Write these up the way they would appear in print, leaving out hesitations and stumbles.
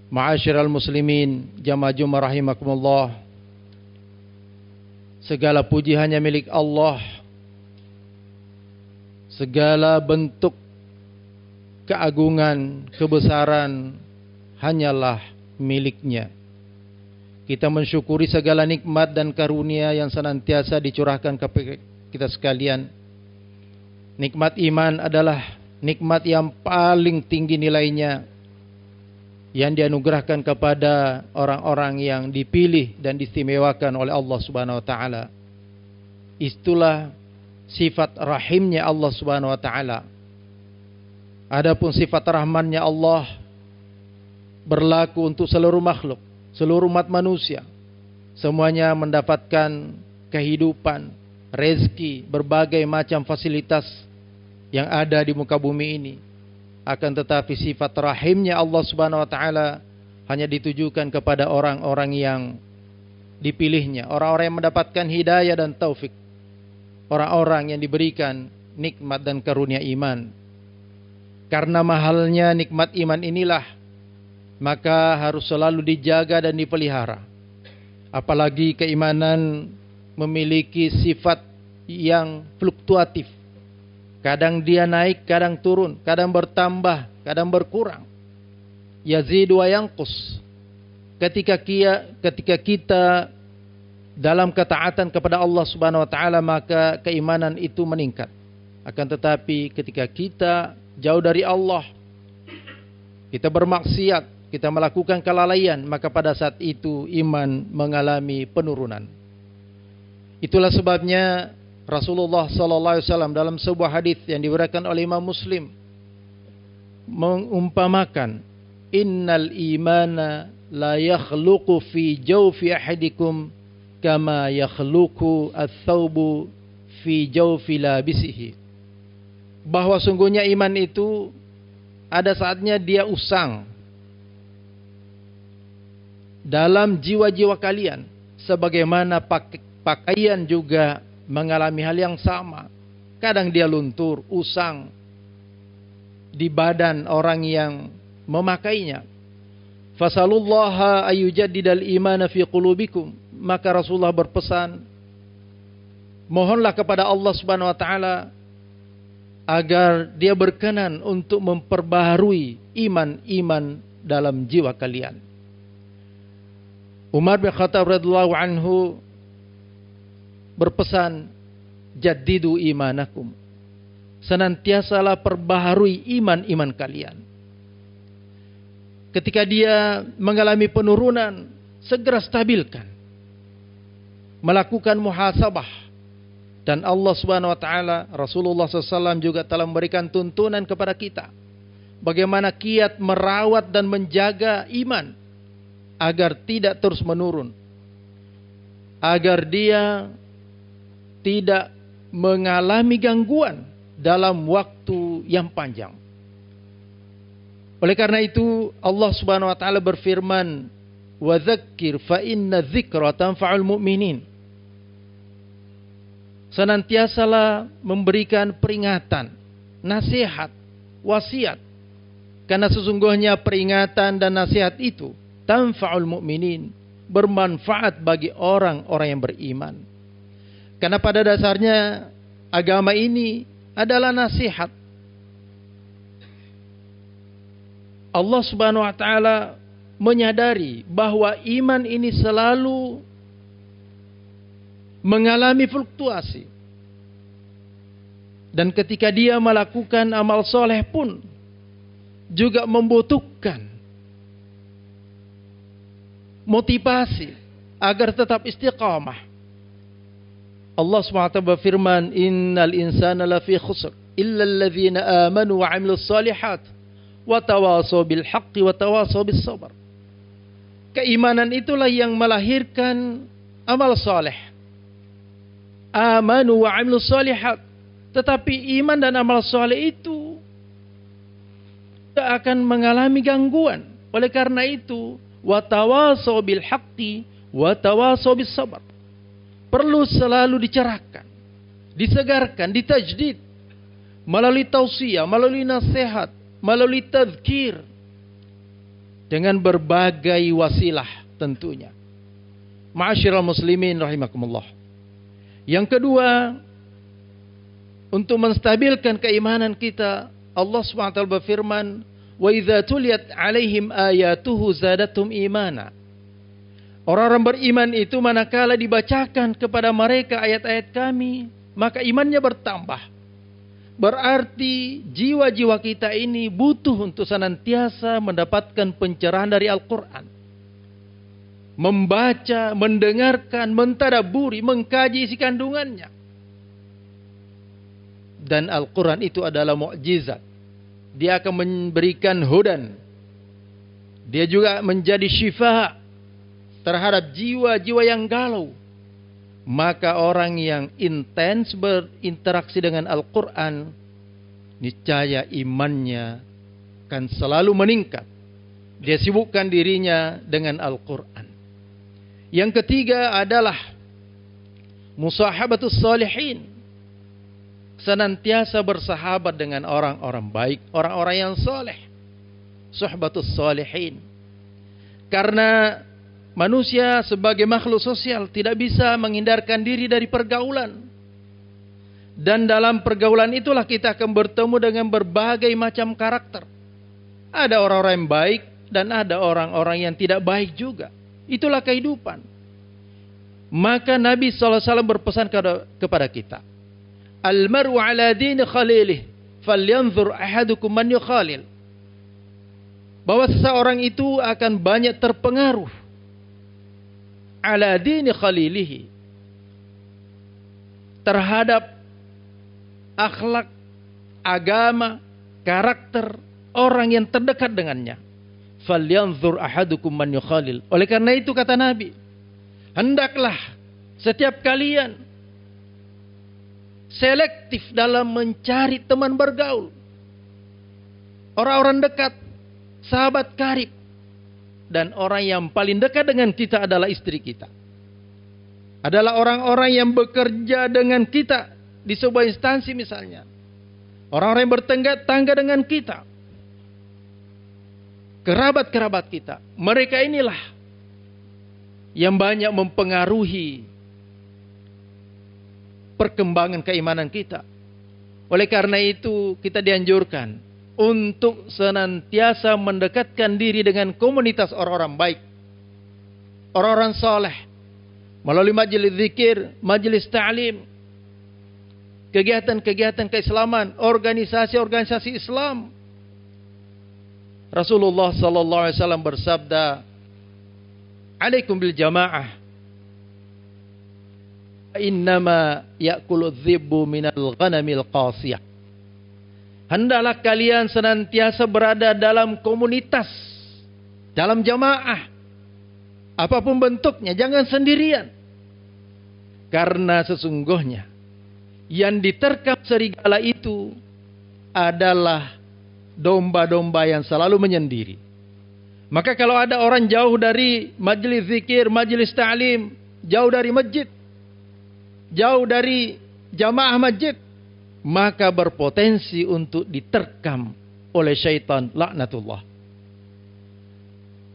Ma'asyiral muslimin, jamaah Jumat rahimakumullah. Segala puji hanya milik Allah. Segala bentuk keagungan, kebesaran hanyalah miliknya. Kita mensyukuri segala nikmat dan karunia yang senantiasa dicurahkan kepada kita sekalian. Nikmat iman adalah nikmat yang paling tinggi nilainya, yang dianugerahkan kepada orang-orang yang dipilih dan diistimewakan oleh Allah Subhanahu wa taala. Itulah sifat rahimnya Allah Subhanahu wa taala. Adapun sifat rahmannya Allah berlaku untuk seluruh makhluk, seluruh umat manusia. Semuanya mendapatkan kehidupan, rezeki, berbagai macam fasilitas yang ada di muka bumi ini. Akan tetapi sifat rahimnya Allah Subhanahu wa taala hanya ditujukan kepada orang-orang yang dipilihnya, orang-orang yang mendapatkan hidayah dan taufik, orang-orang yang diberikan nikmat dan karunia iman. Karena mahalnya nikmat iman inilah, maka harus selalu dijaga dan dipelihara. Apalagi keimanan memiliki sifat yang fluktuatif. Kadang dia naik, kadang turun, kadang bertambah, kadang berkurang. Yazidu wa yanqus. Ketika kita dalam ketaatan kepada Allah Subhanahu wa taala, maka keimanan itu meningkat. Akan tetapi ketika kita jauh dari Allah, kita bermaksiat, kita melakukan kelalaian, maka pada saat itu iman mengalami penurunan. Itulah sebabnya Rasulullah sallallahu alaihi wasallam dalam sebuah hadis yang diriwayatkan oleh Imam Muslim mengumpamakan, innal imana la yakhluqu fi jawfi ahadikum kama yakhluqu ats-tsaubu fi jawfi labisihi. Bahwa sungguhnya iman itu ada saatnya dia usang dalam jiwa-jiwa kalian, sebagaimana pakaian juga mengalami hal yang sama. Kadang dia luntur, usang di badan orang yang memakainya. Fasalullaha ayyujaddidal imana fi qulubikum. Maka Rasulullah berpesan, mohonlah kepada Allah Subhanahu wa taala agar dia berkenan untuk memperbaharui iman-iman dalam jiwa kalian. Umar bin Khattab radhiyallahu anhu berpesan, jaddidu imanakum. Senantiasalah perbaharui iman-iman kalian. Ketika dia mengalami penurunan, segera stabilkan. Melakukan muhasabah. Dan Allah Subhanahu wa taala, Rasulullah SAW juga telah memberikan tuntunan kepada kita bagaimana kiat merawat dan menjaga iman agar tidak terus menurun, agar dia tidak mengalami gangguan dalam waktu yang panjang. Oleh karena itu Allah Subhanahu wa taala berfirman, wa dzakkir fa inna dzikra tanfa'ul mu'minin. Senantiasalah memberikan peringatan, nasihat, wasiat, karena sesungguhnya peringatan dan nasihat itu tanfa'ul mu'minin, bermanfaat bagi orang-orang yang beriman. Karena pada dasarnya agama ini adalah nasihat. Allah Subhanahu wa taala menyadari bahwa iman ini selalu mengalami fluktuasi. Dan ketika dia melakukan amal soleh pun juga membutuhkan motivasi agar tetap istiqamah. Allah SWT berfirman, innal insana lafi khusr illa alladhina amanu wa 'amilus shalihat wa tawasaw bil haqqi wa tawasaw bis sabr. Keimanan itulah yang melahirkan amal saleh. Amanu wa 'amilus shalihat. Tetapi iman dan amal saleh itu tidak akan mengalami gangguan. Oleh karena itu, wa tawasaw bil haqqi wa tawasaw bis sabr. Perlu selalu dicerahkan, disegarkan, ditajdid melalui tausiah, melalui nasihat, melalui tazkir, dengan berbagai wasilah tentunya. Ma'asyiral muslimin rahimakumullah. Yang kedua, untuk menstabilkan keimanan kita, Allah SWT berfirman, "Wa idza tuliyat 'alaihim ayatuhu zadatum imana." Orang-orang beriman itu manakala dibacakan kepada mereka ayat-ayat kami, maka imannya bertambah. Berarti jiwa-jiwa kita ini butuh untuk senantiasa mendapatkan pencerahan dari Al-Quran. Membaca, mendengarkan, mentadaburi, mengkaji isi kandungannya. Dan Al-Quran itu adalah mukjizat. Dia akan memberikan hudan. Dia juga menjadi syifa terhadap jiwa-jiwa yang galau. Maka orang yang intens berinteraksi dengan Al-Quran, niscaya imannya akan selalu meningkat. Dia sibukkan dirinya dengan Al-Quran. Yang ketiga adalah musahabatus salihin. Senantiasa bersahabat dengan orang-orang baik, orang-orang yang soleh. Suhbatus salihin. Karena manusia sebagai makhluk sosial tidak bisa menghindarkan diri dari pergaulan. Dan dalam pergaulan itulah kita akan bertemu dengan berbagai macam karakter. Ada orang-orang yang baik dan ada orang-orang yang tidak baik juga. Itulah kehidupan. Maka Nabi SAW berpesan kepada kita, "Al-mar'u ala dini khalilih, falyanzur ahadukum man yukhalil." Bahwa seseorang itu akan banyak terpengaruh ala dini khalilihi, terhadap akhlak, agama, karakter orang yang terdekat dengannya. Falyanzur ahadukum man yukhalil. Oleh karena itu kata Nabi, hendaklah setiap kalian selektif dalam mencari teman bergaul. Orang-orang dekat, sahabat karib. Dan orang yang paling dekat dengan kita adalah istri kita. Adalah orang-orang yang bekerja dengan kita di sebuah instansi misalnya. Orang-orang yang bertangga dengan kita. Kerabat-kerabat kita. Mereka inilah yang banyak mempengaruhi perkembangan keimanan kita. Oleh karena itu kita dianjurkan untuk senantiasa mendekatkan diri dengan komunitas orang-orang baik, orang-orang soleh, melalui majelis zikir, majelis ta'lim, kegiatan-kegiatan keislaman, organisasi-organisasi Islam. Rasulullah sallallahu alaihi wasallam bersabda, "Alaikum bil jamaah. Innama ya'kulu dzibbu minal ghanamil qasiyah." Hendaklah kalian senantiasa berada dalam komunitas, dalam jamaah, apapun bentuknya, jangan sendirian. Karena sesungguhnya yang diterkam serigala itu adalah domba-domba yang selalu menyendiri. Maka kalau ada orang jauh dari majelis zikir, majelis ta'lim, jauh dari masjid, jauh dari jamaah masjid, maka berpotensi untuk diterkam oleh syaitan laknatullah.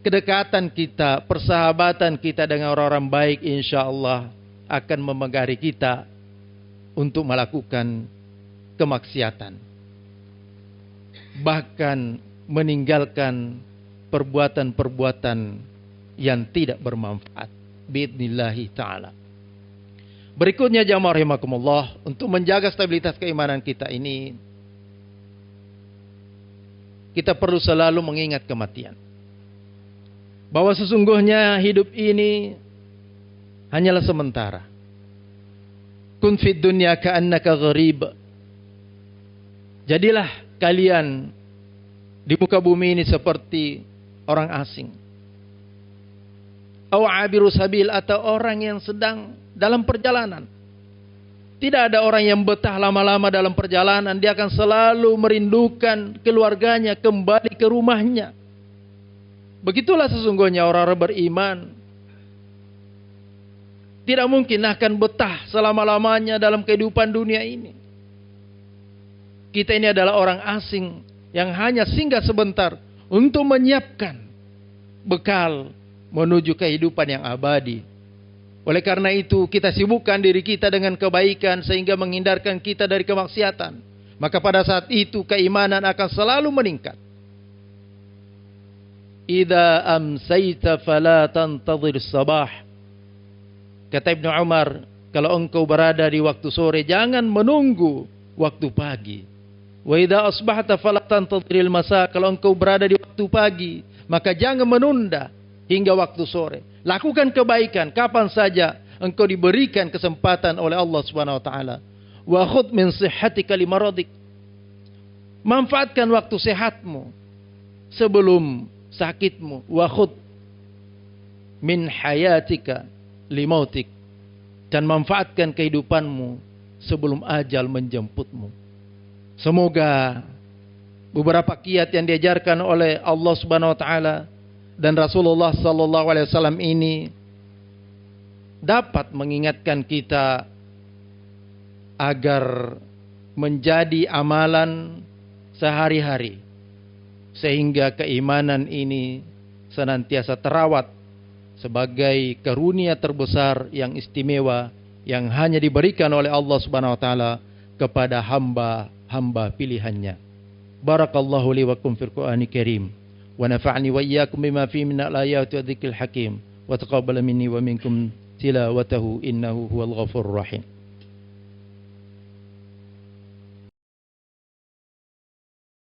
Kedekatan kita, persahabatan kita dengan orang-orang baik insyaallah akan memegari kita untuk melakukan kemaksiatan. Bahkan meninggalkan perbuatan-perbuatan yang tidak bermanfaat. Biidnillahi ta'ala. Berikutnya jamaah rahimakumullah, untuk menjaga stabilitas keimanan kita ini, kita perlu selalu mengingat kematian. Bahwa sesungguhnya hidup ini hanyalah sementara. Kun fid dunya ka'annaka gharib. Jadilah kalian di muka bumi ini seperti orang asing. Aw abiru sabil, atau orang yang sedang dalam perjalanan. Tidak ada orang yang betah lama-lama dalam perjalanan. Dia akan selalu merindukan keluarganya, kembali ke rumahnya. Begitulah sesungguhnya orang-orang beriman. Tidak mungkin akan betah selama-lamanya dalam kehidupan dunia ini. Kita ini adalah orang asing yang hanya singgah sebentar untuk menyiapkan bekal menuju kehidupan yang abadi. Oleh karena itu, kita sibukkan diri kita dengan kebaikan sehingga menghindarkan kita dari kemaksiatan. Maka pada saat itu keimanan akan selalu meningkat. Idza amsayta fala tantadhir sabah. Kata Ibnu Umar, kalau engkau berada di waktu sore, jangan menunggu waktu pagi. Wa idza asbahta fala tantadhiril masa. Kalau engkau berada di waktu pagi, maka jangan menunda hingga waktu sore. Lakukan kebaikan kapan saja engkau diberikan kesempatan oleh Allah Subhanahu wa taala. Wa khudh min sihhatika limaradik. Manfaatkan waktu sehatmu sebelum sakitmu. Wa khudh min hayatika limautik, dan manfaatkan kehidupanmu sebelum ajal menjemputmu. Semoga beberapa kiat yang diajarkan oleh Allah Subhanahu wa taala dan Rasulullah sallallahu alaihi wasallam ini dapat mengingatkan kita agar menjadi amalan sehari-hari, sehingga keimanan ini senantiasa terawat sebagai karunia terbesar yang istimewa yang hanya diberikan oleh Allah Subhanahu wa taala kepada hamba-hamba pilihannya. Barakallahu li wa kum fil Qur'anil Karim wa nafa'ni wa iyyakum bima fihi min al-ayati wa dzikril hakim wa taqabbal minni wa minkum tilawatahu innahu huwal ghafurur rahim.